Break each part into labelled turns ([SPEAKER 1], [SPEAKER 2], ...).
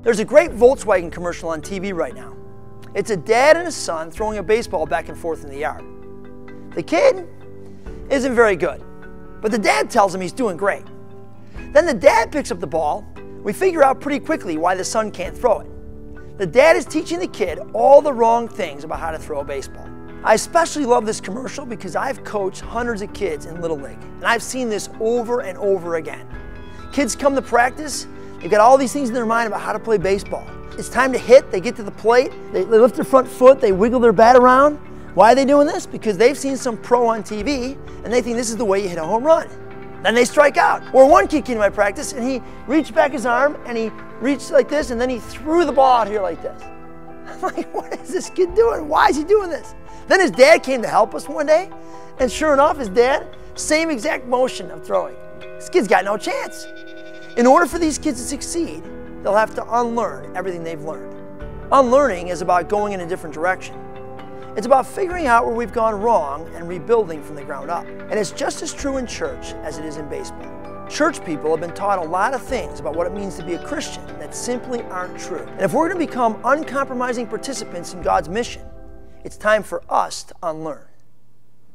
[SPEAKER 1] There's a great Volkswagen commercial on TV right now. It's a dad and a son throwing a baseball back and forth in the yard. The kid isn't very good, but the dad tells him he's doing great. Then the dad picks up the ball. We figure out pretty quickly why the son can't throw it. The dad is teaching the kid all the wrong things about how to throw a baseball. I especially love this commercial because I've coached hundreds of kids in Little League, and I've seen this over and over again. Kids come to practice, they've got all these things in their mind about how to play baseball. It's time to hit, they get to the plate, they lift their front foot, they wiggle their bat around. Why are they doing this? Because they've seen some pro on TV and they think this is the way you hit a home run. Then they strike out. Or one kid came to my practice and he reached back his arm and he reached like this and then he threw the ball out here like this. I'm like, what is this kid doing? Why is he doing this? Then his dad came to help us one day, and sure enough, his dad, same exact motion of throwing. This kid's got no chance. In order for these kids to succeed, they'll have to unlearn everything they've learned. Unlearning is about going in a different direction. It's about figuring out where we've gone wrong and rebuilding from the ground up. And it's just as true in church as it is in baseball. Church people have been taught a lot of things about what it means to be a Christian that simply aren't true. And if we're going to become uncompromising participants in God's mission, it's time for us to unlearn.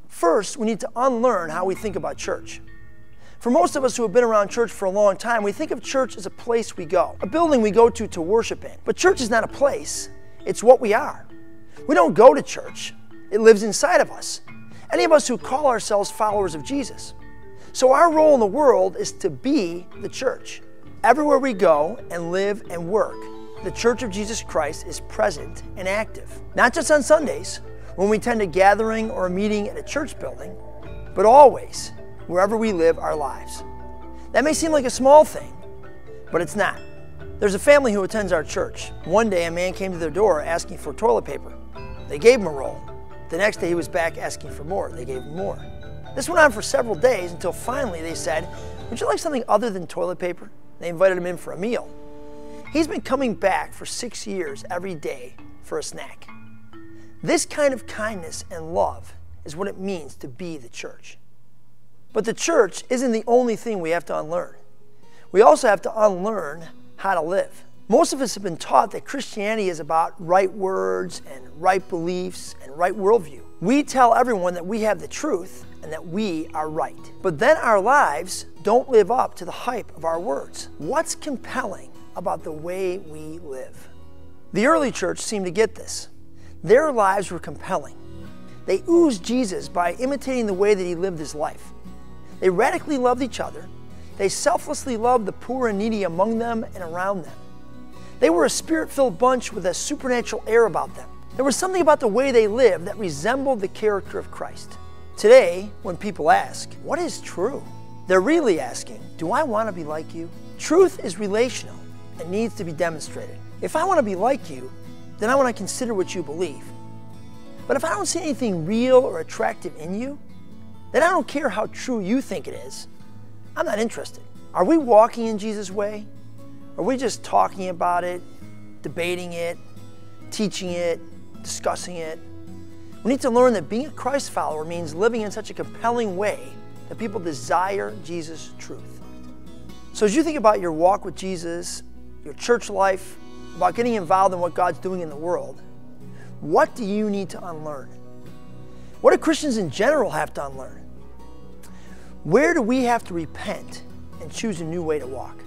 [SPEAKER 1] First, we need to unlearn how we think about church. For most of us who have been around church for a long time, we think of church as a place we go, a building we go to worship in. But church is not a place, it's what we are. We don't go to church, it lives inside of us. Any of us who call ourselves followers of Jesus. So our role in the world is to be the church. Everywhere we go and live and work, the Church of Jesus Christ is present and active. Not just on Sundays, when we attend a gathering or a meeting at a church building, but always, wherever we live our lives. That may seem like a small thing, but it's not. There's a family who attends our church. One day a man came to their door asking for toilet paper. They gave him a roll. The next day he was back asking for more. They gave him more. This went on for several days until finally they said, "Would you like something other than toilet paper?" They invited him in for a meal. He's been coming back for 6 years every day for a snack. This kind of kindness and love is what it means to be the church. But the church isn't the only thing we have to unlearn. We also have to unlearn how to live. Most of us have been taught that Christianity is about right words and right beliefs and right worldview. We tell everyone that we have the truth and that we are right. But then our lives don't live up to the hype of our words. What's compelling about the way we live? The early church seemed to get this. Their lives were compelling. They oozed Jesus by imitating the way that he lived his life. They radically loved each other. They selflessly loved the poor and needy among them and around them. They were a spirit-filled bunch with a supernatural air about them. There was something about the way they lived that resembled the character of Christ. Today, when people ask, "What is true?" they're really asking, "Do I want to be like you?" Truth is relational and needs to be demonstrated. If I want to be like you, then I want to consider what you believe. But if I don't see anything real or attractive in you, then I don't care how true you think it is. I'm not interested. Are we walking in Jesus' way? Are we just talking about it, debating it, teaching it, discussing it? We need to learn that being a Christ follower means living in such a compelling way that people desire Jesus' truth. So as you think about your walk with Jesus, your church life, about getting involved in what God's doing in the world, what do you need to unlearn? What do Christians in general have to unlearn? Where do we have to repent and choose a new way to walk?